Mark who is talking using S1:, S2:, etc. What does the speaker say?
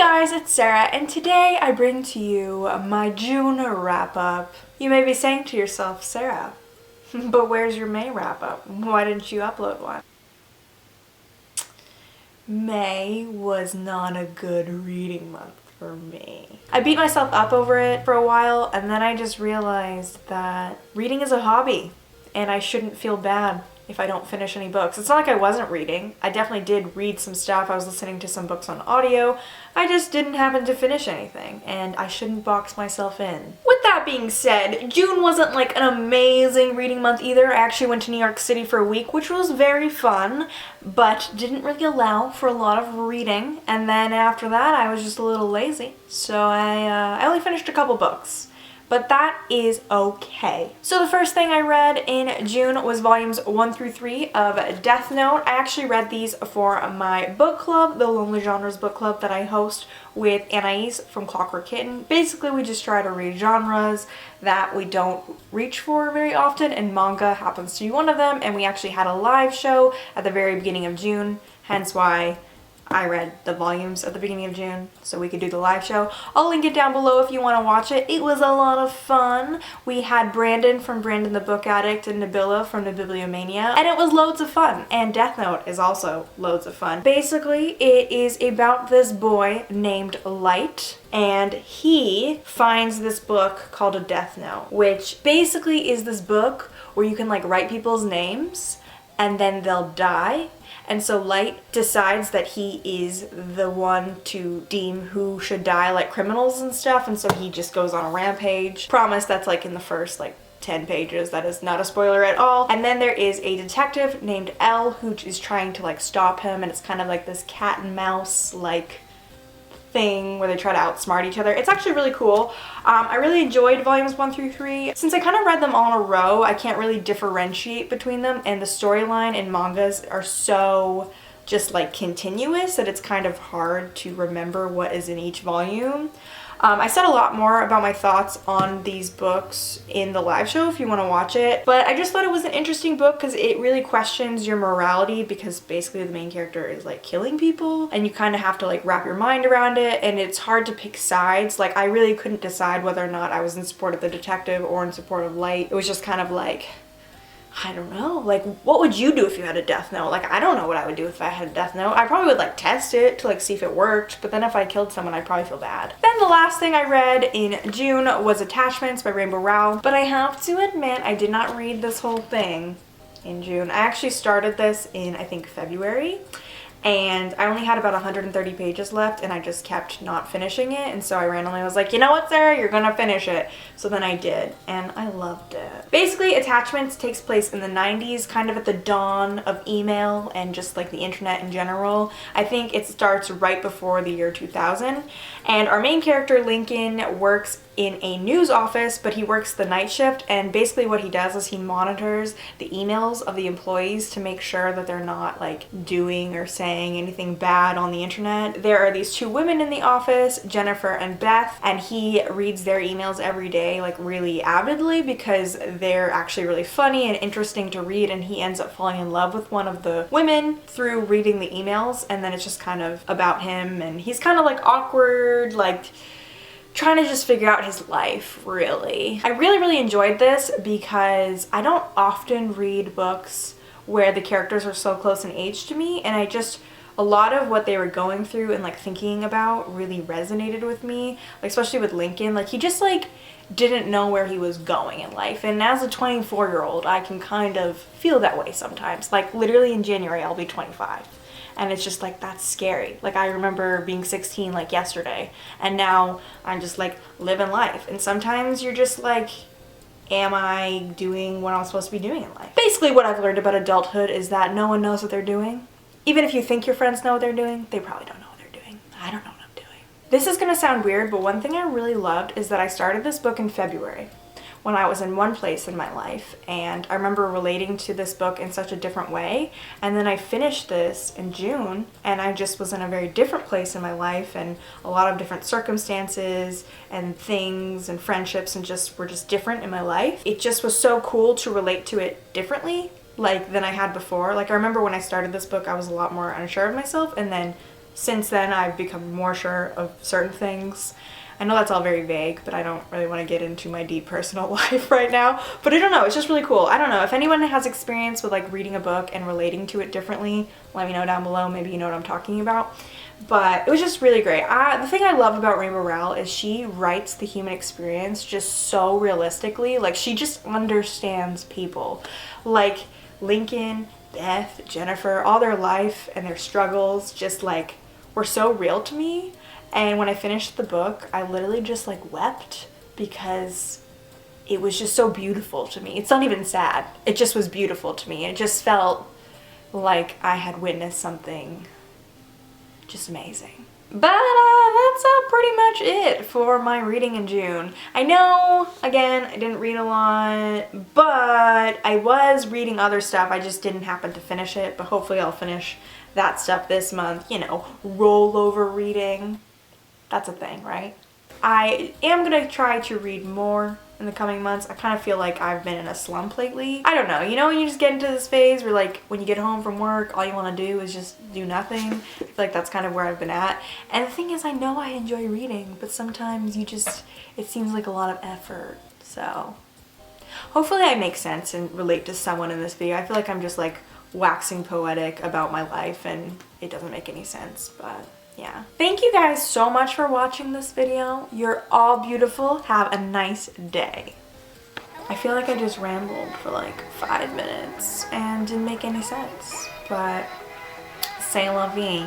S1: guys, it's Sarah, and today I bring to you my June wrap-up. You may be saying to yourself, Sarah, but where's your May wrap-up? Why didn't you upload one? May was not a good reading month for me. I beat myself up over it for a while, and then I just realized that reading is a hobby, and I shouldn't feel bad if I don't finish any books. It's not like I wasn't reading. I definitely did read some stuff. I was listening to some books on audio. I just didn't happen to finish anything, and I shouldn't box myself in. With that being said, June wasn't like an amazing reading month either. I actually went to New York City for a week, which was very fun, but didn't really allow for a lot of reading. And then after that, I was just a little lazy. So I only finished a couple books. But that is okay. So the first thing I read in June was volumes 1 through 3 of Death Note. I actually read these for my book club, the Lonely Genres book club that I host with Anais from Clockwork Kitten. Basically, we just try to read genres that we don't reach for very often, and manga happens to be one of them, and we actually had a live show at the very beginning of June, hence why I read the volumes at the beginning of June so we could do the live show. I'll link it down below if you want to watch it. It was a lot of fun. We had Brandon from Brandon the Book Addict and Nabila from the Bibliomania, and it was loads of fun. And Death Note is also loads of fun. Basically, it is about this boy named Light, and he finds this book called a Death Note, which basically is this book where you can like write people's names and then they'll die. And so Light decides that he is the one to deem who should die, like criminals and stuff, and so he just goes on a rampage. Promise that's like in the first like 10 pages. That is not a spoiler at all. And then there is a detective named Elle who is trying to like stop him, and it's kind of like this cat and mouse like thing where they try to outsmart each other. It's actually really cool. I really enjoyed volumes 1 through 3. Since I kind of read them all in a row, I can't really differentiate between them, and the storyline in mangas are so just like continuous that it's kind of hard to remember what is in each volume. I said a lot more about my thoughts on these books in the live show if you want to watch it, but I just thought it was an interesting book because it really questions your morality, because basically the main character is like killing people and you kind of have to like wrap your mind around it, and it's hard to pick sides. Like I really couldn't decide whether or not I was in support of the detective or in support of Light. It was just kind of like, I don't know, like what would you do if you had a Death Note? Like I don't know what I would do if I had a Death Note. I probably would like test it to like see if it worked, but then if I killed someone I'd probably feel bad. Then the last thing I read in June was Attachments by Rainbow Rowell, but I have to admit I did not read this whole thing in June. I actually started this in I think February, and I only had about 130 pages left, and I just kept not finishing it, and so I randomly was like, you know what, Sarah, you're gonna finish it. So then I did, and I loved it. Basically, Attachments takes place in the 90s, kind of at the dawn of email and just like the internet in general. I think it starts right before the year 2000, and our main character, Lincoln, works in a news office, but he works the night shift, and basically what he does is he monitors the emails of the employees to make sure that they're not like doing or saying anything bad on the internet. There are these two women in the office, Jennifer and Beth, and he reads their emails every day like really avidly because they're actually really funny and interesting to read, and he ends up falling in love with one of the women through reading the emails, and then it's just kind of about him, and he's kind of like awkward, like trying to just figure out his life, really. I really enjoyed this because I don't often read books where the characters are so close in age to me, and a lot of what they were going through and like thinking about really resonated with me, like especially with Lincoln. Like he just like didn't know where he was going in life, and as a 24-year-old I can kind of feel that way sometimes. Like literally in January I'll be 25. And it's just like, that's scary. Like I remember being 16 like yesterday, and now I'm just like living life. And sometimes you're just like, am I doing what I'm supposed to be doing in life? Basically what I've learned about adulthood is that no one knows what they're doing. Even if you think your friends know what they're doing, they probably don't know what they're doing. I don't know what I'm doing. This is gonna sound weird, but one thing I really loved is that I started this book in February, when I was in one place in my life, and I remember relating to this book in such a different way, and then I finished this in June and I just was in a very different place in my life, and a lot of different circumstances and things and friendships and just were just different in my life. It just was so cool to relate to it differently like than I had before. Like I remember when I started this book I was a lot more unsure of myself, and then since then I've become more sure of certain things. I know that's all very vague, but I don't really want to get into my deep personal life right now. But I don't know, it's just really cool. I don't know, if anyone has experience with like reading a book and relating to it differently, let me know down below. Maybe you know what I'm talking about. But it was just really great. The thing I love about Rainbow Rowell is she writes the human experience just so realistically. Like, she just understands people. Like Lincoln, Beth, Jennifer, all their life and their struggles just like were so real to me. And when I finished the book, I literally just like wept because it was just so beautiful to me. It's not even sad. It just was beautiful to me. It just felt like I had witnessed something just amazing. But that's pretty much it for my reading in June. I know, again, I didn't read a lot, but I was reading other stuff. I just didn't happen to finish it, but hopefully I'll finish that stuff this month. You know, rollover reading. That's a thing, right? I am gonna try to read more in the coming months. I kind of feel like I've been in a slump lately. I don't know, you know when you just get into this phase where like when you get home from work, all you want to do is just do nothing? I feel like that's kind of where I've been at. And the thing is, I know I enjoy reading, but sometimes it seems like a lot of effort. So hopefully I make sense and relate to someone in this video. I feel like I'm just like waxing poetic about my life and it doesn't make any sense, but yeah. Thank you guys so much for watching this video. You're all beautiful. Have a nice day. I feel like I just rambled for like 5 minutes and didn't make any sense, but c'est la vie.